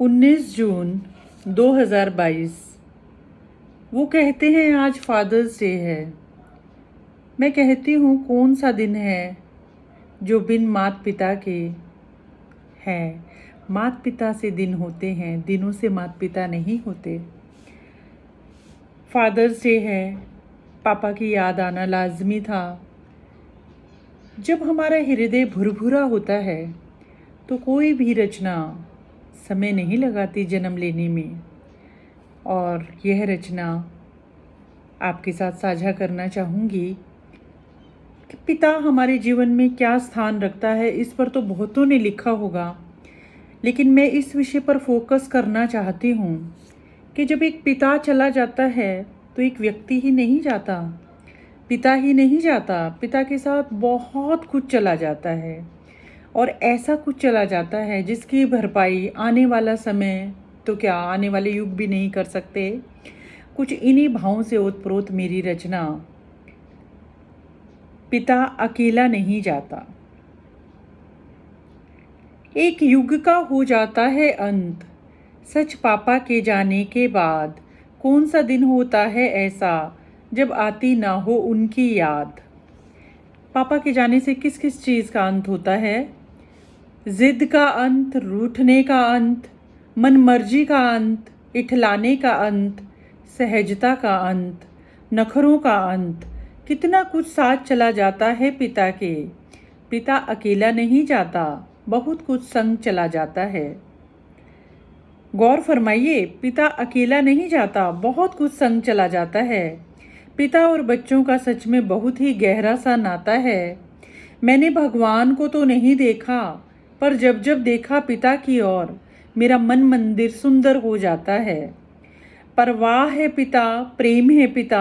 19 जून 2022। वो कहते हैं आज फादर्स डे है। मैं कहती हूँ कौन सा दिन है जो बिन माता पिता के है। माता पिता से दिन होते हैं, दिनों से माता पिता नहीं होते। फादर्स डे है, पापा की याद आना लाजमी था। जब हमारा हृदय भुरभुरा होता है तो कोई भी रचना समय नहीं लगाती जन्म लेने में। और यह रचना आपके साथ साझा करना चाहूँगी कि पिता हमारे जीवन में क्या स्थान रखता है। इस पर तो बहुतों ने लिखा होगा, लेकिन मैं इस विषय पर फोकस करना चाहती हूँ कि जब एक पिता चला जाता है तो एक व्यक्ति ही नहीं जाता, पिता ही नहीं जाता, पिता के साथ बहुत कुछ चला जाता है। और ऐसा कुछ चला जाता है जिसकी भरपाई आने वाला समय तो क्या, आने वाले युग भी नहीं कर सकते। कुछ इन्हीं भावों से ओतप्रोत मेरी रचना पिता अकेला नहीं जाता। एक युग का हो जाता है अंत, सच पापा के जाने के बाद। कौन सा दिन होता है ऐसा जब आती ना हो उनकी याद। पापा के जाने से किस किस चीज़ का अंत होता है? जिद का अंत, रूठने का अंत, मन मर्जी का अंत, इठलाने का अंत, सहजता का अंत, नखरों का अंत। कितना कुछ साथ चला जाता है पिता के। पिता अकेला नहीं जाता, बहुत कुछ संग चला जाता है। गौर फरमाइए, पिता अकेला नहीं जाता, बहुत कुछ संग चला जाता है। पिता और बच्चों का सच में बहुत ही गहरा सा नाता है। मैंने भगवान को तो नहीं देखा, पर जब जब देखा पिता की ओर, मेरा मन मंदिर सुंदर हो जाता है। परवाह है पिता, प्रेम है पिता,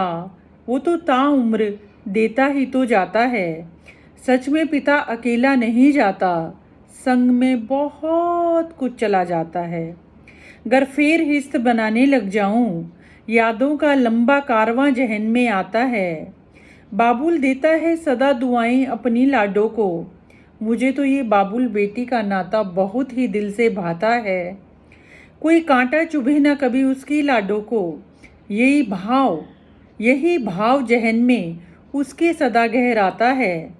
वो तो ताउम्र देता ही तो जाता है। सच में पिता अकेला नहीं जाता, संग में बहुत कुछ चला जाता है। गर फेर हिस्त बनाने लग जाऊं, यादों का लंबा कारवां जहन में आता है। बाबुल देता है सदा दुआएं अपनी लाडो को। मुझे तो ये बाबुल बेटी का नाता बहुत ही दिल से भाता है। कोई कांटा चुभे ना कभी उसकी लाडो को। यही भाव जहन में उसके सदा गहराता है।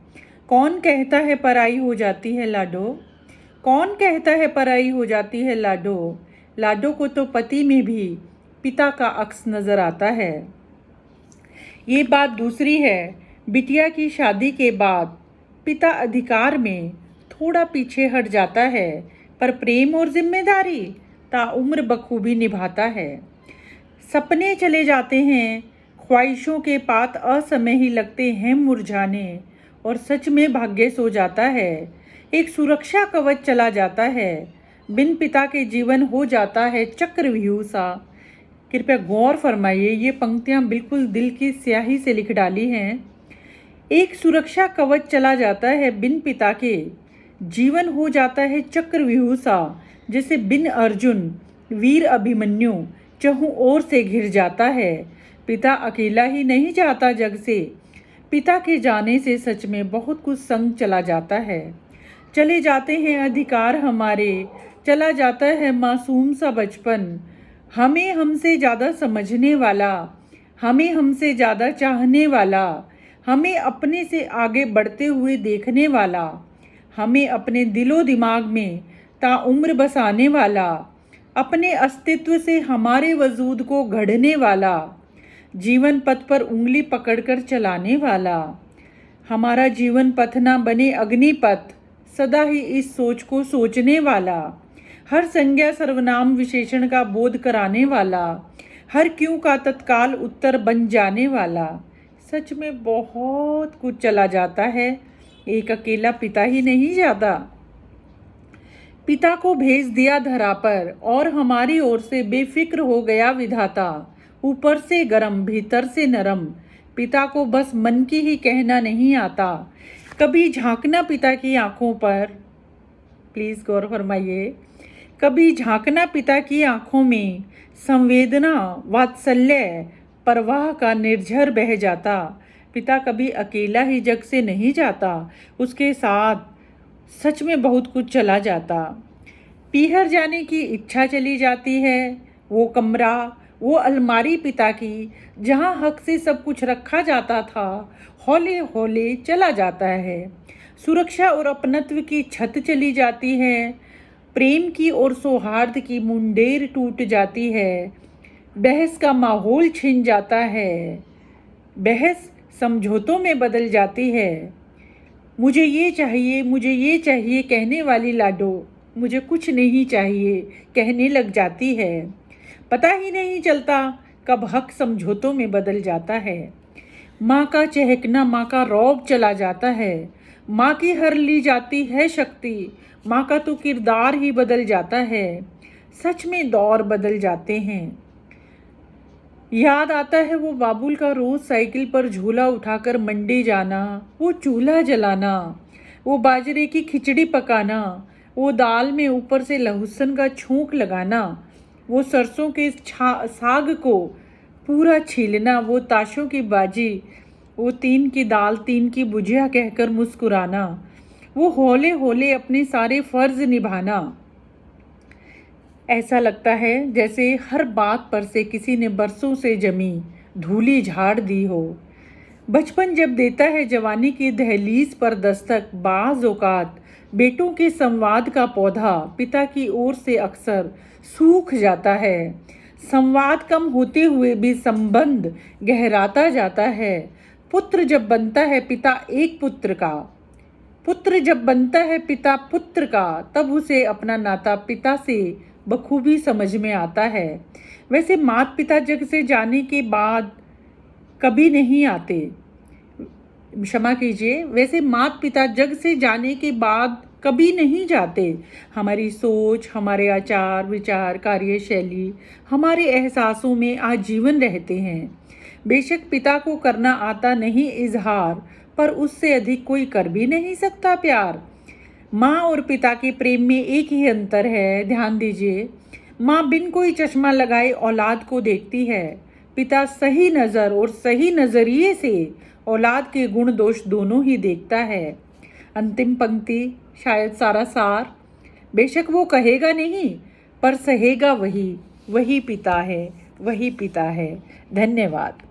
कौन कहता है पराई हो जाती है लाडो, कौन कहता है पराई हो जाती है लाडो। लाडो को तो पति में भी पिता का अक्स नजर आता है। ये बात दूसरी है, बिटिया की शादी के बाद पिता अधिकार में थोड़ा पीछे हट जाता है, पर प्रेम और जिम्मेदारी ताउम्र बखूबी निभाता है। सपने चले जाते हैं, ख्वाहिशों के पात असमय ही लगते हैं मुरझाने, और सच में भाग्य सो जाता है। एक सुरक्षा कवच चला जाता है, बिन पिता के जीवन हो जाता है चक्रव्यूह सा। कृपया गौर फरमाइए, ये पंक्तियाँ बिल्कुल दिल की स्याही से लिख डाली हैं। एक सुरक्षा कवच चला जाता है, बिन पिता के जीवन हो जाता है चक्रव्यूह सा। जैसे बिन अर्जुन वीर अभिमन्यु चहुं ओर से घिर जाता है। पिता अकेला ही नहीं जाता जग से, पिता के जाने से सच में बहुत कुछ संग चला जाता है। चले जाते हैं अधिकार हमारे, चला जाता है मासूम सा बचपन। हमें हमसे ज़्यादा समझने वाला, हमें हमसे ज़्यादा चाहने वाला, हमें अपने से आगे बढ़ते हुए देखने वाला, हमें अपने दिलो दिमाग में ताउम्र बसाने वाला, अपने अस्तित्व से हमारे वजूद को गढ़ने वाला, जीवन पथ पर उंगली पकड़कर चलाने वाला। हमारा जीवन पथ ना बने अग्निपथ, सदा ही इस सोच को सोचने वाला, हर संज्ञा सर्वनाम विशेषण का बोध कराने वाला, हर क्यों का तत्काल उत्तर बन जाने वाला। सच में बहुत कुछ चला जाता है, एक अकेला पिता ही नहीं जाता। पिता को भेज दिया धरा पर और हमारी ओर से बेफिक्र हो गया विधाता। ऊपर से गरम भीतर से नरम, पिता को बस मन की ही कहना नहीं आता। कभी झांकना पिता की आंखों पर, प्लीज़ गौर फरमाइए, कभी झांकना पिता की आंखों में, संवेदना वात्सल्य परवाह का निर्झर बह जाता। पिता कभी अकेला ही जग से नहीं जाता, उसके साथ सच में बहुत कुछ चला जाता। पीहर जाने की इच्छा चली जाती है। वो कमरा, वो अलमारी पिता की, जहाँ हक से सब कुछ रखा जाता था, हौले हौले चला जाता है। सुरक्षा और अपनत्व की छत चली जाती है। प्रेम की और सौहार्द की मुंडेर टूट जाती है। बहस का माहौल छिन जाता है। बहस समझौतों में बदल जाती है। मुझे ये चाहिए कहने वाली लाडो मुझे कुछ नहीं चाहिए कहने लग जाती है। पता ही नहीं चलता कब हक समझौतों में बदल जाता है। माँ का चहकना, माँ का रौब चला जाता है। माँ की हर ली जाती है शक्ति, माँ का तो किरदार ही बदल जाता है। सच में दौर बदल जाते हैं। याद आता है वो बाबुल का रोज साइकिल पर झूला उठाकर मंडी जाना, वो चूल्हा जलाना, वो बाजरे की खिचड़ी पकाना, वो दाल में ऊपर से लहसुन का छौंक लगाना, वो सरसों के साग को पूरा छीलना, वो ताशों की बाजी, वो तीन की दाल तीन की बुझिया कहकर मुस्कुराना, वो हौले हौले अपने सारे फर्ज निभाना। ऐसा लगता है जैसे हर बात पर से किसी ने बरसों से जमी धूली झाड़ दी हो। बचपन जब देता है जवानी की दहलीज पर दस्तक, बाज औकात बेटों के संवाद का पौधा पिता की ओर से अक्सर सूख जाता है। संवाद कम होते हुए भी संबंध गहराता जाता है। पुत्र जब बनता है पिता एक पुत्र का, पुत्र जब बनता है पिता पुत्र का, तब उसे अपना नाता पिता से बखूबी समझ में आता है। वैसे माता पिता जग से जाने के बाद कभी नहीं आते, क्षमा कीजिए, वैसे माता पिता जग से जाने के बाद कभी नहीं जाते। हमारी सोच, हमारे आचार विचार, कार्यशैली, हमारे एहसासों में आजीवन रहते हैं। बेशक पिता को करना आता नहीं इजहार, पर उससे अधिक कोई कर भी नहीं सकता प्यार। माँ और पिता के प्रेम में एक ही अंतर है, ध्यान दीजिए। माँ बिन कोई चश्मा लगाए औलाद को देखती है। पिता सही नज़र और सही नज़रिए से औलाद के गुण दोष दोनों ही देखता है। अंतिम पंक्ति शायद सारा सार। बेशक वो कहेगा नहीं, पर सहेगा वही, वही पिता है, वही पिता है। धन्यवाद।